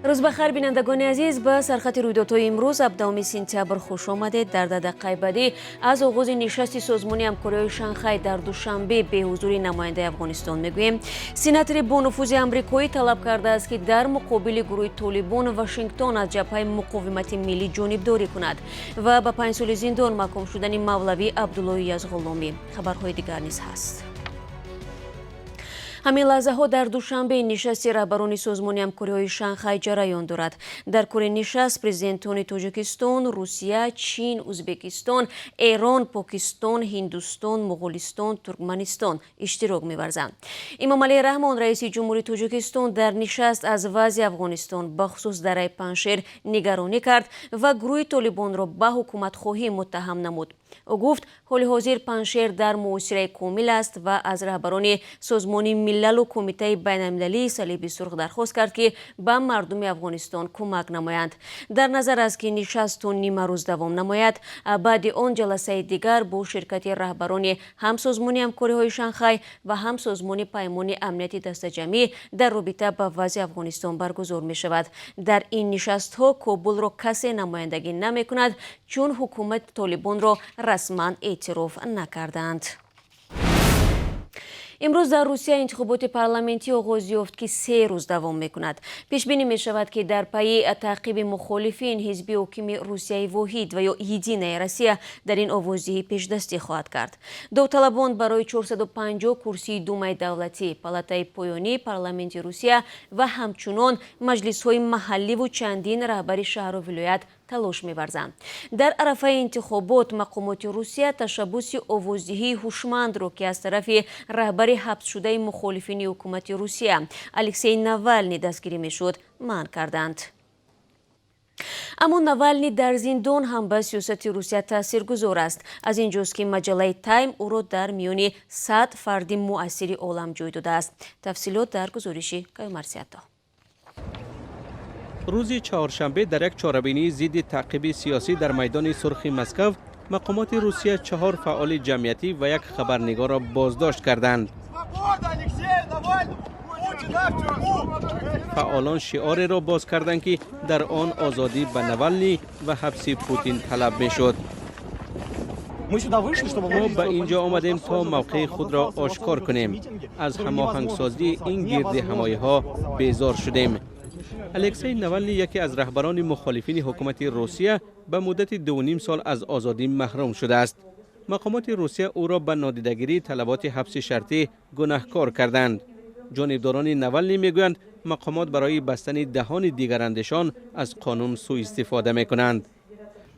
روز بخیر بینندگان عزیز، به سرخط رویدادهای امروز 17 سентябр خوش آمدید. در دقیقه بعدی از آغاز نشست سازمان همکاری شانگهای در دوشنبه به حضور نماینده افغانستان میگوییم. سناتور با نفوذ آمریکایی طلب کرده است که در مقابل گروه طالبان واشنگتن از جبهه مقاومت ملی جانبداری کند و به 5 سال زندان محکوم شدن مولوی عبدالله از غلامی. خبرهای دیگر نیز هست. همین لحظه ها در دوشنبه نشست رهبران سازمان همکاری شانگهای جریان دارد. در کور نشست پرزیدنتان تاجیکستان، روسیه، چین، ازبکستان، ایران، پاکستان، هندوستان، مغولستان، ترکمنستان اشتراک می‌ورزند. امام علی رحمان رئیس جمهوری تاجیکستان در نشست از وضع افغانستان بخصوص دره پنشیر نگرانی کرد و گروه طالبان را به حکومت خواهی متهم نمود. او گفت حال حاضر پنشیر در محاصره کامل است و از رهبران سازمان ملل و کمیته بین المللی صلیب سرخ درخواست کرد که به مردم افغانستان کمک نمایند. در نظر است که نشست نیم روز دوام نماید، بعد آن جلسه دیگر با شرکت رهبران هم سازمان همکاری های شانگهای و هم سازمان پیمان امنیت دست جمعی در رابطه با وضع افغانستان برگزار می شود. در این نشست ها کابل را کسی نمایندگی نمی کند چون حکومت طالبان را رسما اعتراف نکردند. امروز در روسیه انتخابات پارلمانتی آغاز یافت که 3 روز دوام می‌کند. پیش بینی می‌شود که در پی تعقیب مخالفین حزب حاکم روسیه واحد و یا یدینه روسیه در این آوازدهی پیشدستی خواهد کرد. داوطلبان برای 450 کرسی دومای دولتی، پالاتای پایانی پارلمانت روسیه و همچنان مجلس‌های محلی و چندین رهبری شهر و ولایت تلاش می‌ورزند. در عرصه انتخابات مقامات روسیه تشبث آوازدهی هوشمند را که از طرف رهبر حبس شده مخالفین حکومت روسیه الکسی ناوالنی دستگیری میشد منع کردند. اما ناوالنی در زندان هم به سیاست روسیه تاثیرگذار است. از اینجاست که مجله تایم او را در میان 100 فرد مؤثر عالم جای داده است. تفصیلات در گزارش کایمارسیاتا. روز چهارشنبه در یک چهاربینی ضد تعقیب سیاسی در میدان سرخ مسکو مقامات روسیه 4 فعال جمعیتی و یک خبرنگار را بازداشت کردند. فعالان شعار را باز کردند که در آن آزادی به ناوالنی و حبس پوتین طلب میشد. ما به اینجا آمدیم تا موقع خود را آشکار کنیم. از هماهنگسازی این گرد همایی ها بیزار شدیم. الکسی ناوالنی یکی از رهبران مخالفین حکومت روسیه به مدت 2.5 سال از آزادی محروم شده است. مقامات روسیه او را به نادیدگیری طلبات حبس شرطی گناهکار کردند. جانبداران ناوالنی میگویند مقامات برای بستن دهان دیگر اندیشان از قانون سوء استفاده میکنند.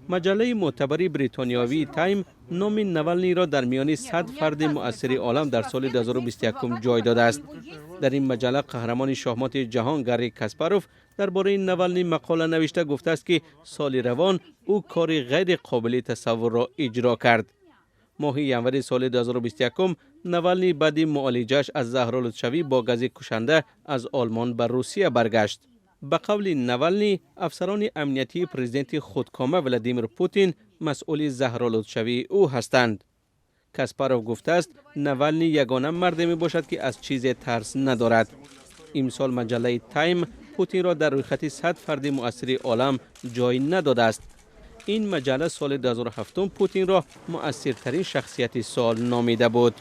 مجله معتبر بریتانیایی تایم نام ناوالنی را در میان 100 فرد مؤثر عالم در سال 2021 جای داده است. در این مجله قهرمان شاهمات جهان گری کاسپاروف درباره ناوالنی مقاله نوشته گفته است که سال روان او کار غیر قابل تصور را اجرا کرد. ماه ژانویه سال 2021 ناوالنی بعد معالجه‌اش از زهرآلودشوی با گاز کشنده از آلمان به روسیه برگشت. به قول ناوالنی افسران امنیتی پرزیدنت خودکامه ولادیمیر پوتین مسئول زهرآلودشوی او هستند. کاسپاروف گفته است ناوالنی یگانه مرد می باشد که از چیز ترس ندارد. امسال مجله تایم پوتین را در رویخط 100 فرد مؤثر عالم جای نداده است. این مجله سال 2007 پوتین را مؤثرترین شخصیت سال نامیده بود.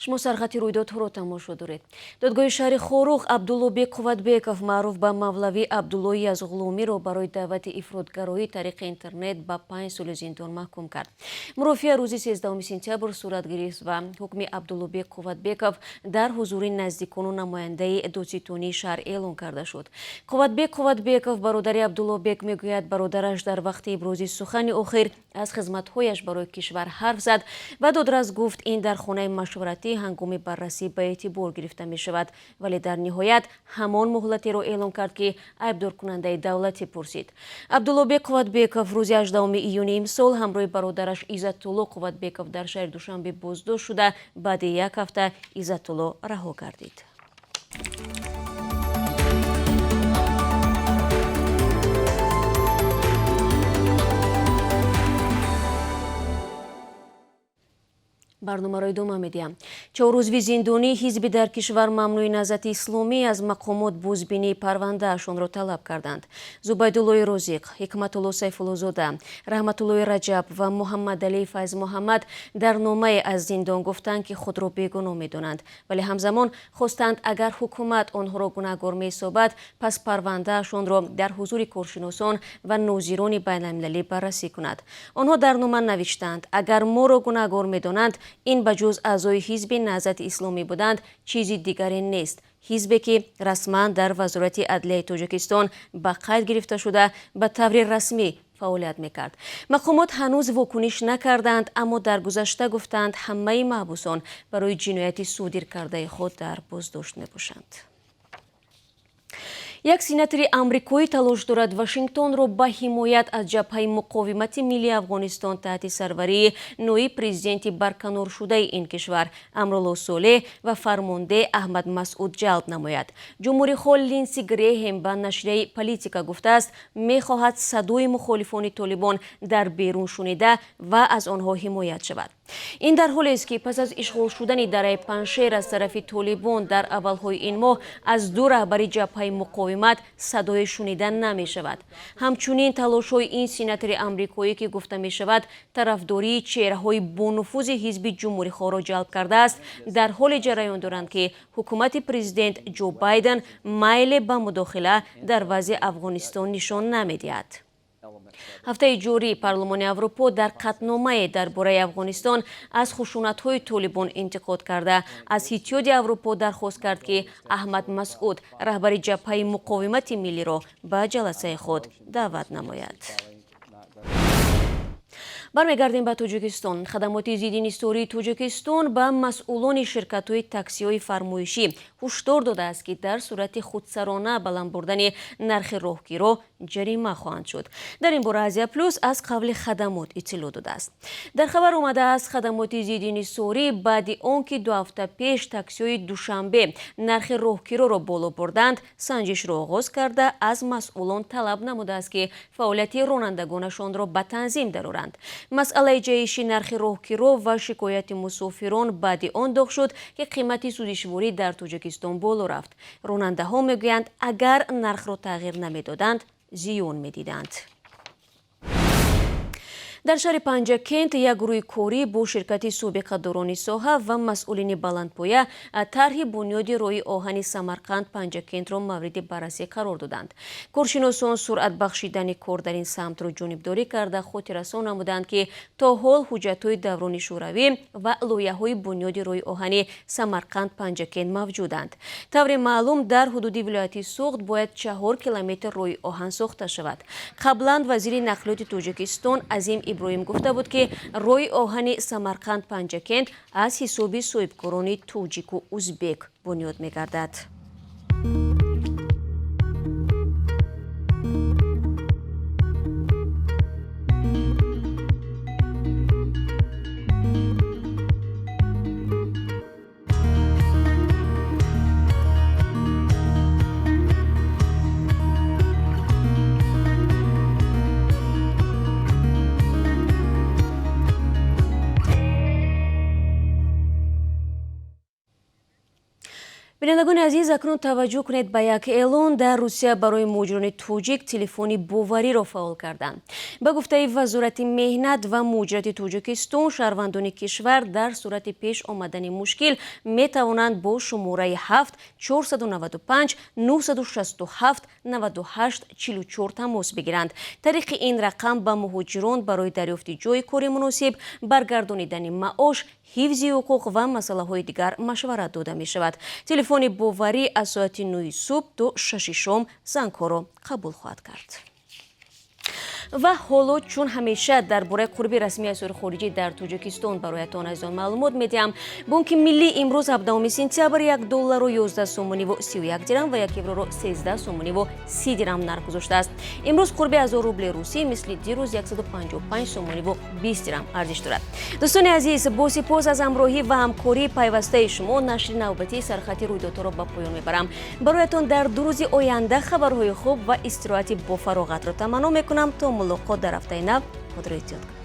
شما سرخطی رویدادها را تماشا دارید. دادگاه شهر خوروغ عبدالله قوتبеков معروف به مولوی عبدالله از غلامی را برای دعوت افراطگرایی طریق اینترنت به 5 سال زندان محکوم کرد. مرافعه روز 13 سентябр صورت گرفت و حکم عبدالله قوتبекov در حضور نزدیکان و نماینده دادستانی شهر اعلان کرده شد. قوتبekov برادر عبدالله بیک میگوید برادرش در وقت ابراز سخن آخر از خدمت‌هایش برای کشور حرف زد و دادرس گفت این در خانه مشورتی هنگام بررسی به اعتبار گرفته می شود، ولی در نهایت همان مهلتی را اعلام کرد که عیبدار کننده دولتی پرسید. عبدالله قوتبekov روز 18 ایون امسال همراه برادرش عزت‌الله قوتبekov در شهر دوشنبه بازداشت شده، بعد 1 هفته عزت‌الله رها گردید. барномаро идома медиҳам. 4 рӯзви зиндонӣ ҳизби дар кишвар мамнӯи наҳзати исломӣ аз мақомот бозбинии парвандаашонро талаб карданд. Зубайдуллои Розиқ, Ҳикматулло Сайфуллозода, Раҳматуллои Раҷаб ва Муҳаммадалии Файз Муҳаммад дар номае аз зиндон гуфтанд, ки худро бегуноҳ медонанд, вале ҳамзамон хостанд, агар ҳукумат онҳоро гунаҳгор меҳисобад, пас парвандаашонро дар ҳузури коршиносон ва нозирони байналмилалӣ баррасӣ кунад. Онҳо дар нома навиштанд, агар моро гунаҳгор медонанд, ин ба ҷуз аъзои ҳизби наҳзати исломӣ буданд, чизи дигаре нест. ҳизбе ки расман дар вазорати адлияи Тоҷикистон ба қайд гирифта шуда ба таври расмӣ фаъолият мекард. Мақомот ҳанӯз вокуниш накарданд, аммо дар гузашта гуфтанд, ҳамаи маҳбусон барои ҷинояти содир кардаи худ дар боздошт мебошанд. Як сенатори амрикоӣ талош дорад Вашингтонро ба ҳимоят аз ҷабҳаи муқовимати миллии Афғонистон таҳти сарварии ноиб президенти барканоршудаи ин кишвар Амрулло Солеҳ ва фармонде Аҳмад Масъуд ҷалб намояд. ҷумҳурихол Линси Греҳем ба нашрияи Политика гуфтааст, мехоҳад садои мухолифони Толибон дар берун шунида ва аз онҳо ҳимоят шавад. ин дар ҳолест, ки пас аз ишғол шудани дараи Паншер аз тарафи Толибон дар аввалҳои ин моҳ аз ду раҳбари ҷабҳаи муқовимат садое шунида намешавад. ҳамчунин талошҳои ин сенатори амрикоӣ, ки гуфта мешавад тарафдории чеҳраҳои бонуфузи ҳизби ҷумҳурихоҳро ҷалб кардааст, дар ҳоле ҷараён доранд, ки ҳукумати президент Ҷо Байден майле ба мудохила дар вазъи Афғонистон нишон намедиҳад. ҳафтаи ҷорӣ Парлумони Аврупо дар қатномае дар бораи Афғонистон аз хушунатҳои Толибон интиқод карда, аз ҳиттиёди Аврупо дархост кард, ки Аҳмад Масъуд раҳбари ҷабҳаи муқовимати миллиро ба ҷаласаи худ даъват намояд. бармегардем ба Тоҷикистон. Хадамоти зидди нистории Тоҷикистон ба масъулони ширкатҳои таксиҳои фармоишӣ ҳушдор додааст, ки дар сурати худсарона баланд бурдани нархи роҳгиро ҷарима хоҳанд шуд. дар ин бора Азия Плюс аз қавли хадамот иттилоъ додааст. дар хабар омадааст, хадамоти зидди нисторӣ баъди он ки 2 ҳафта пеш таксиҳои душанбе нархи роҳгироро боло бурданд, санҷишро оғоз карда аз масъулон талаб намудааст, ки фаъолияти ронандагонашонро ба танзим дароранд. масъалаи ҷаиши нархи роҳгиро ва шикояти мусофирон баъди он доғ шуд, ки қимати сӯзишворӣ дар Тоҷикистон боло рафт. ронандаҳо мегӯянд, агар нархро тағйир намедоданд, зиён медиданд. дар шаҳри Панҷакент як гурӯҳи корӣ бо ширкати собиқадорони соҳа ва масъулини баландпоя тарҳи бунёди роҳи оҳани Самарқанд Панҷакентро мавриди баррасӣ қарор доданд. коршиносон суръат бахшидани кор дар ин самтро ҷонибдорӣ карда хотиррасон намуданд, ки то ҳол ҳуҷҷатҳои даврони шӯравӣ ва лоиҳаҳои бунёди роҳи оҳани Самарқанд Панҷакент мавҷуданд. таври маълум дар ҳудуди вилояти Суғд бояд 4 километр роҳи оҳан сохта шавад. қаблан вазири нақлиёти Тоҷикистон Азим Иброҳим гуфта буд, ки роҳи оҳани Самарқанд Панҷакент аз ҳисоби соҳибкорони тоҷику узбек бунёд мегардад. бинандагони азиз, акнун таваҷҷӯҳ кунед ба як эълон. дар Русия барои муҳоҷирони тоҷик телефони бовариро фаъол карданд. ба гуфтаи Вазорати меҳнат ва муҳоҷирати Тоҷикистон, шаҳрвандони кишвар дар сурати пеш омадани мушкил метавонанд бо шумораи 7 495 967 98 44 тамос бигиранд. тариқи ин рақам ба муҳоҷирон барои дарёфти ҷойи кори муносиб, баргардонидани маош, ҳифзи ҳуқуқ ва масъалаҳои дигар машварат дода мешавад. телефони боварӣ аз соати 9 субҳ то 6 шом зангҳоро қабул хоҳад кард. ва ҳоло чун ҳамеша дар бораи қурби расмии асёри хориҷӣ дар Тоҷикистон бароятон азизон маълумот медиҳам. Бонки миллӣ имрӯз 17 сентябр $1 11 сомониву 31 дирам ва 1 евроро 13 сомониву 30 дирам нарх гузоштааст. имрӯз қурби 1000 рубли русӣ мисли дирӯз 155 сомониву 20 дирам арзиш дорад. дӯстони азиз, бо сипос аз ҳамроҳӣ ва ҳамкории пайвастаи шумо, нашри навбатии Сархатти рӯйдодҳоро ба поён мебарам. бароятон дар 2 рӯзи оянда хабарҳои хуб ва истироҳати бофароғатро таманно мекунам. то мулоқот дар ҳафтаи нав. خود را احتیاط کنید.